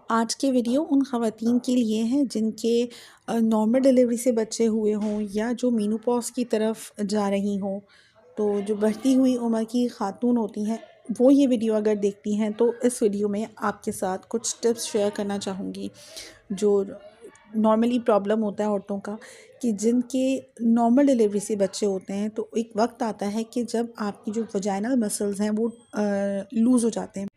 आज के वीडियो उन ख़वातीन के लिए हैं जिनके नॉर्मल डिलीवरी से बच्चे हुए हों या जो मेनोपॉज़ की तरफ जा रही हों। तो जो बढ़ती हुई उम्र की ख़ातून होती हैं वो ये वीडियो अगर देखती हैं तो इस वीडियो में आपके साथ कुछ टिप्स शेयर करना चाहूँगी। जो नॉर्मली प्रॉब्लम होता है औरतों का कि जिनके नॉर्मल डिलीवरी से बच्चे होते हैं, तो एक वक्त आता है कि जब आपकी जो वजाइनल मसल्स हैं वो लूज़ हो जाते हैं।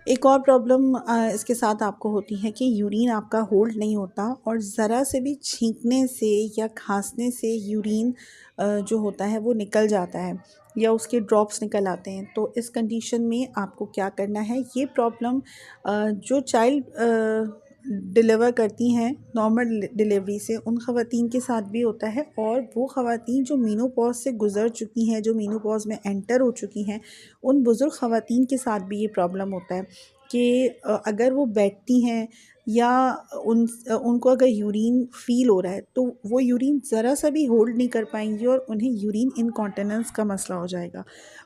एक और प्रॉब्लम इसके साथ आपको होती है कि यूरिन आपका होल्ड नहीं होता और ज़रा से भी छींकने से या खांसने से यूरिन जो होता है वो निकल जाता है या उसके ड्रॉप्स निकल आते हैं। तो इस कंडीशन में आपको क्या करना है, ये प्रॉब्लम जो चाइल्ड डिलीवर करती हैं नॉर्मल डिलीवरी से, उन ख़वातीन के साथ भी होता है। और वो ख़वातीन जो मेनोपॉज़ से गुज़र चुकी हैं, जो मेनोपॉज़ में एंटर हो चुकी हैं, उन बुज़ुर्ग ख़वातीन के साथ भी ये प्रॉब्लम होता है कि अगर वो बैठती हैं या उनको अगर यूरिन फ़ील हो रहा है तो वो यूरिन ज़रा सा भी होल्ड नहीं कर पाएंगी और उन्हें यूरिन इनकॉन्टिनेंस का मसला हो जाएगा।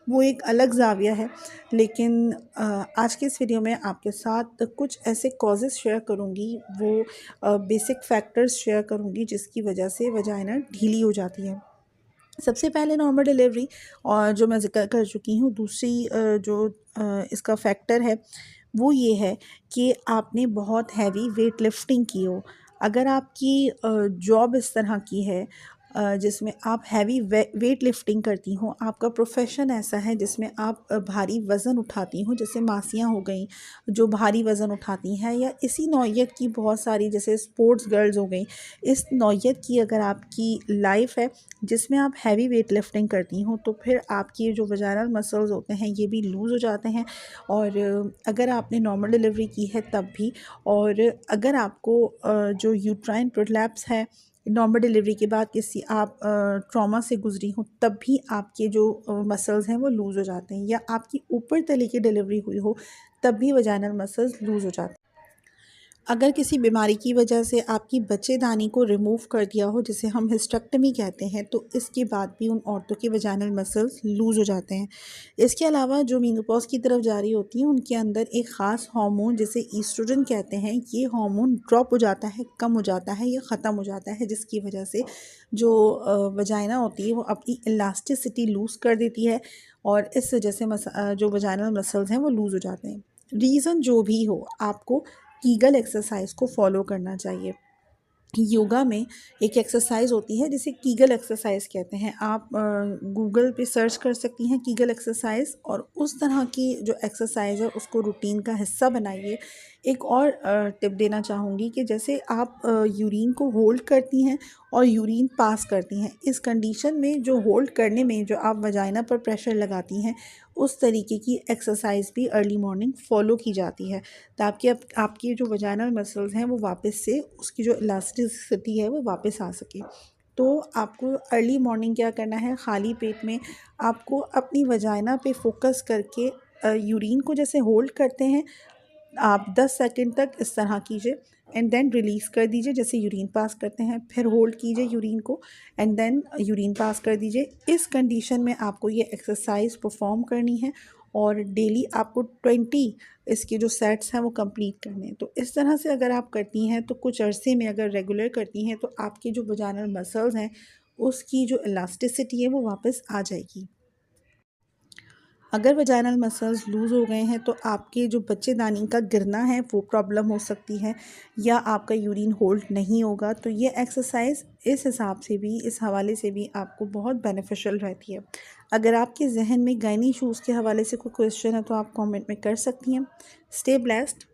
वो एक अलग ज़ाविया है। लेकिन आज के इस वीडियो में आपके साथ कुछ ऐसे कॉजेज़ शेयर करूँगी, वो बेसिक फैक्टर्स शेयर करूँगी जिसकी वजह से वजाइना ढीली हो जाती है। सबसे पहले नॉर्मल डिलीवरी और जो मैं ज़िक्र कर चुकी हूँ, दूसरी इसका फैक्टर है वो ये है कि आपने बहुत हैवी वेट लिफ्टिंग की हो। अगर आपकी जॉब इस तरह की है जिसमें आप हैवी वेट लिफ्टिंग करती हों, आपका प्रोफेशन ऐसा है जिसमें आप भारी वज़न उठाती हों, जैसे मासियाँ हो गई जो भारी वज़न उठाती हैं, या इसी नौइयत की बहुत सारी जैसे स्पोर्ट्स गर्ल्स हो गई, इस नौइयत की अगर आपकी लाइफ है जिसमें आप हैवी वेट लिफ्टिंग करती हों, तो फिर आपकी जो वजाइनल मसल्स होते हैं ये भी लूज़ हो जाते हैं। और अगर आपने नॉर्मल डिलीवरी की है तब भी, और अगर आपको जो यूट्राइन प्रोलैप्स है नॉर्मल डिलीवरी के बाद किसी आप ट्रॉमा से गुजरी हो, तब भी आपके जो मसल्स हैं वो लूज़ हो जाते हैं। या आपकी ऊपर तले की डिलीवरी हुई हो तब भी वजाइनल मसल्स लूज़ हो जाते हैं। अगर किसी बीमारी की वजह से आपकी बच्चेदानी को रिमूव कर दिया हो, जिसे हम हिस्टेक्टमी कहते हैं, तो इसके बाद भी उन औरतों के वजाइनल मसल्स लूज़ हो जाते हैं। इसके अलावा जो मेनोपॉज़ की तरफ जारी होती हैं उनके अंदर एक ख़ास हार्मोन जिसे ईस्ट्रोजन कहते हैं, ये हार्मोन ड्रॉप हो जाता है, कम हो जाता है या ख़त्म हो जाता है, जिसकी वजह से जो वजाइना होती है वो अपनी इलास्टिसिटी लूज़ कर देती है और इस वजह से जो वजाइनल मसल्स हैं वो लूज़ हो जाते हैं। रीज़न जो भी हो, आपको कीगल एक्सरसाइज को फॉलो करना चाहिए। योगा में एक एक्सरसाइज होती है जिसे कीगल एक्सरसाइज कहते हैं। आप गूगल पे सर्च कर सकती हैं कीगल एक्सरसाइज, और उस तरह की जो एक्सरसाइज है उसको रूटीन का हिस्सा बनाइए। एक और टिप देना चाहूँगी कि जैसे आप यूरिन को होल्ड करती हैं और यूरिन पास करती हैं, इस कंडीशन में जो होल्ड करने में जो आप वजाइना पर प्रेशर लगाती हैं, उस तरीके की एक्सरसाइज भी अर्ली मॉर्निंग फॉलो की जाती है, ताकि आपकी जो वजाइनल मसल्स हैं वो वापस से उसकी जो इलास्टिसिटी है वो वापस आ सके। तो आपको अर्ली मॉर्निंग क्या करना है, खाली पेट में आपको अपनी वजाइना पे फोकस करके यूरिन को जैसे होल्ड करते हैं आप 10 सेकंड तक इस तरह कीजिए एंड देन रिलीज़ कर दीजिए, जैसे यूरिन पास करते हैं। फिर होल्ड कीजिए यूरिन को एंड देन यूरिन पास कर दीजिए। इस कंडीशन में आपको ये एक्सरसाइज परफॉर्म करनी है और डेली आपको 20 इसके जो सेट्स हैं वो कंप्लीट करने हैं। तो इस तरह से अगर आप करती हैं तो कुछ अरसे में अगर रेगुलर करती हैं तो आपके जो वजाइनल मसल्स हैं उसकी जो इलास्टिसिटी है वो वापस आ जाएगी। अगर वजाइनल मसल्स लूज़ हो गए हैं तो आपके जो बच्चेदानी का गिरना है वो प्रॉब्लम हो सकती है, या आपका यूरिन होल्ड नहीं होगा। तो ये एक्सरसाइज इस हिसाब से भी, इस हवाले से भी आपको बहुत बेनिफिशियल रहती है। अगर आपके जहन में गायनी इशूज़ के हवाले से कोई क्वेश्चन है तो आप कमेंट में कर सकती हैं। Stay blessed.